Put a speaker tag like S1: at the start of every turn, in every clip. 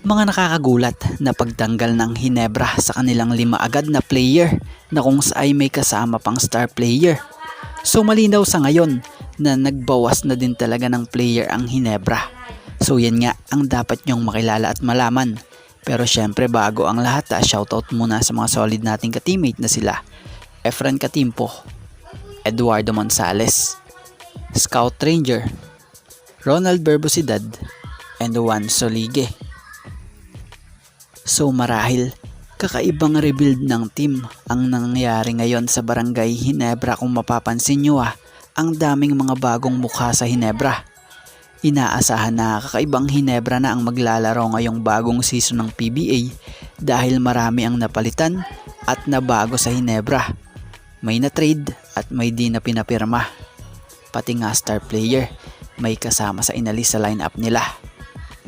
S1: Mga nakakagulat na pagtanggal ng Hinebra sa kanilang 5 agad na player na kung saan may kasama pang star player. So malinaw sa ngayon na nagbawas na din talaga ng player ang Hinebra. So yan nga ang dapat nyong makilala at malaman. Pero syempre bago ang lahat, shoutout muna sa mga solid nating ka-teammate na sila Efren Katimpo, Eduardo Monsales, Scout Ranger, Ronald Berbosidad, and Juan Solige. So marahil, kakaibang rebuild ng team ang nangyayari ngayon sa Barangay Hinebra. Kung mapapansin nyo ang daming mga bagong mukha sa Hinebra. Inaasahan na kakaibang Hinebra na ang maglalaro ngayong bagong season ng PBA dahil marami ang napalitan at nabago sa Hinebra. May na-trade at may di na pinapirma. Pati nga star player may kasama sa inalis sa lineup nila.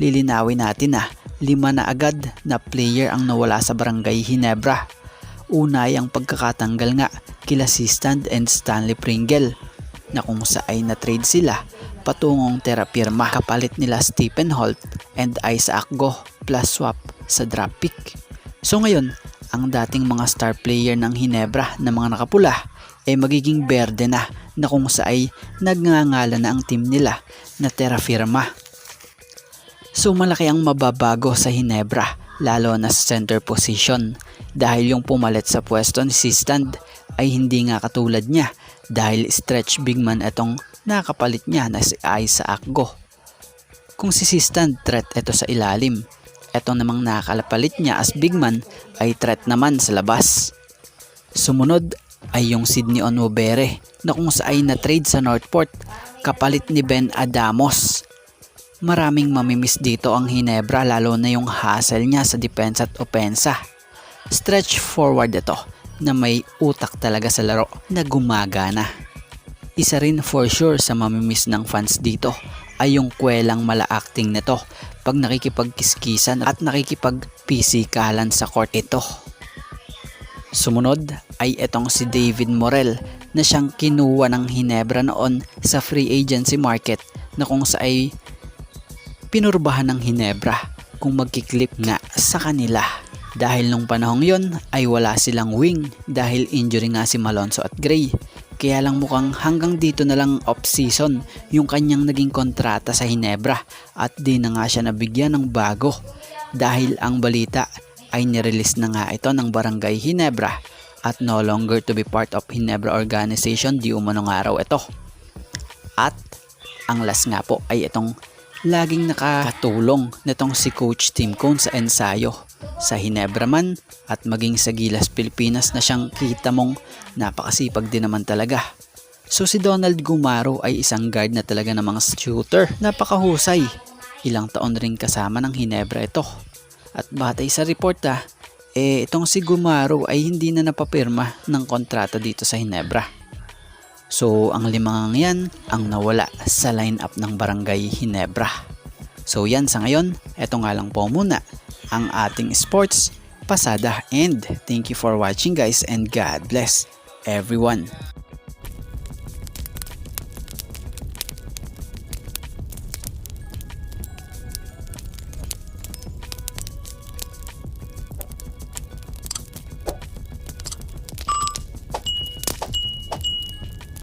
S1: Lilinawin natin 5 na agad na player ang nawala sa Barangay Hinebra. Una ay ang pagkakatanggal nga kila Sistand and Stanley Pringle na kung saan na-trade sila patungong terapirma kapalit nila Stephen Holt and Isaac Go plus swap sa draft pick. So ngayon, ang dating mga star player ng Hinebra na mga nakapula ay magiging berde na kung saan nagngangalan na ang team nila na terapirma. So malaki ang mababago sa Hinebra lalo na sa center position dahil yung pumalit sa pwesto ni Sistand ay hindi nga katulad niya dahil stretch big man itong nakapalit niya na si Isaac Go. Kung si Sistand threat ito sa ilalim, ito namang nakalapalit niya as big man ay threat naman sa labas. Sumunod ay yung Sydney Onwubere na kung saan na trade sa Northport kapalit ni Ben Adamos. Maraming mamimiss dito ang Hinebra lalo na yung hustle niya sa depensa at opensa. Stretch forward ito na may utak talaga sa laro na gumagana. Isa rin for sure sa mamimiss ng fans dito ay yung kwelang mala-acting nito pag nakikipagkiskisan at nakikipagpisikalan sa court ito. Sumunod ay itong si David Morel na siyang kinuha ng Hinebra noon sa free agency market na kung saan pinurbahan ng Hinebra kung magkiklip nga sa kanila. Dahil nung panahong yon ay wala silang wing dahil injury nga si Malonzo at Gray. Kaya lang mukhang hanggang dito na lang off-season yung kanyang naging kontrata sa Hinebra at di na nga siya nabigyan ng bago dahil ang balita ay nirelease na nga ito ng Barangay Hinebra at no longer to be part of Hinebra organization di umanong araw ito. At ang last nga po ay itong laging nakatulong nitong si Coach Tim Cone sa ensayo sa Hinebra man at maging sa Gilas Pilipinas na siyang kita mong napakasipag din naman talaga. So si Donald Gumaro ay isang guard na talaga namang shooter, napakahusay. Ilang taon ring kasama ng Hinebra ito. At batay sa report itong si Gumaro ay hindi na napapirma ng kontrata dito sa Hinebra. So ang 5 yan ang nawala sa lineup ng Barangay Hinebra. So yan sa ngayon, eto nga lang po muna ang ating sports pasada and thank you for watching guys and God bless everyone.